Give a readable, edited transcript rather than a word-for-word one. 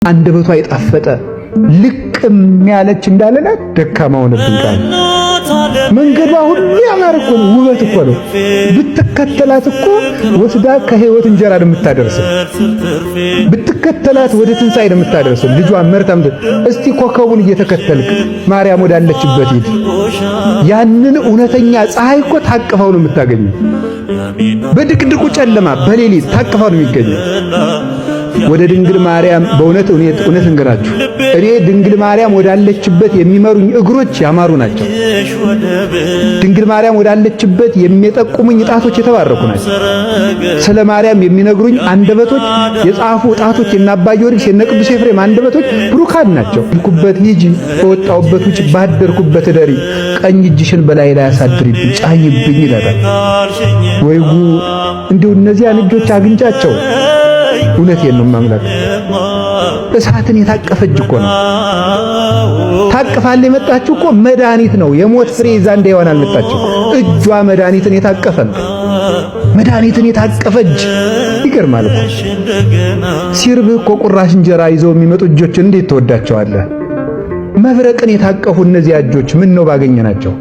አንደበቷ የጣፈጠ ልቅም ያለች እንዳለና ደካማ ሆነብን ቃል መንገዷ ሁሉ ያማረ እኮ ነው፣ ውበት እኮ ነው። ብትከተላት እኮ ወስዳ ከህይወት እንጀራ የምታደርስ ብትከተላት ወደ ትንሣኤ የምታደርስ ልጇን መርታም እስቲ ኮከቡን እየተከተልክ ማርያም ወዳለችበት ሂድ። ያንን እውነተኛ ፀሐይ እኮ ታቅፈው ነው የምታገኘው። በድቅድቁ ጨለማ በሌሊት ታቅፈው ነው የሚገኘው። ወደ ድንግል ማርያም በእውነት እንገራችሁ እኔ ድንግል ማርያም ወዳለችበት የሚመሩኝ እግሮች ያማሩ ናቸው። ድንግል ማርያም ወዳለችበት የሚጠቁሙኝ ጣቶች የተባረኩ ናቸው። ስለ ማርያም የሚነግሩኝ አንደበቶች የጻፉ ጣቶች እና አባ ጊዮርጊስ የነ ቅዱስ ኤፍሬም አንደበቶች ብሩካን ናቸው። ልኩበት ሂጂ፣ በወጣሁበት ውጭ፣ ባደርኩበት እደሪ፣ ቀኝ እጅሽን በላይ ላይ አሳድሪብኝ፣ ጫኝብኝ ይላል። ወይ ጉድ! እንዲሁ እነዚያን እጆች አግኝቻቸው እውነቴን ነው ማምላክ እሳትን የታቀፈች እኮ ነው። ታቅፋል የመጣችው እኮ መድኃኒት ነው። የሞት ፍሬ ይዛ እንዳይሆን አልመጣችው። እጇ መድኃኒትን የታቀፈ ነው። መድኃኒትን የታቀፈች ይገርማል እኮ። ሲርብህ እኮ ቁራሽ እንጀራ ይዘው የሚመጡ እጆች እንዴት ተወዳቸዋለህ? መብረቅን የታቀፉ እነዚያ እጆች ምን ነው ባገኘናቸው።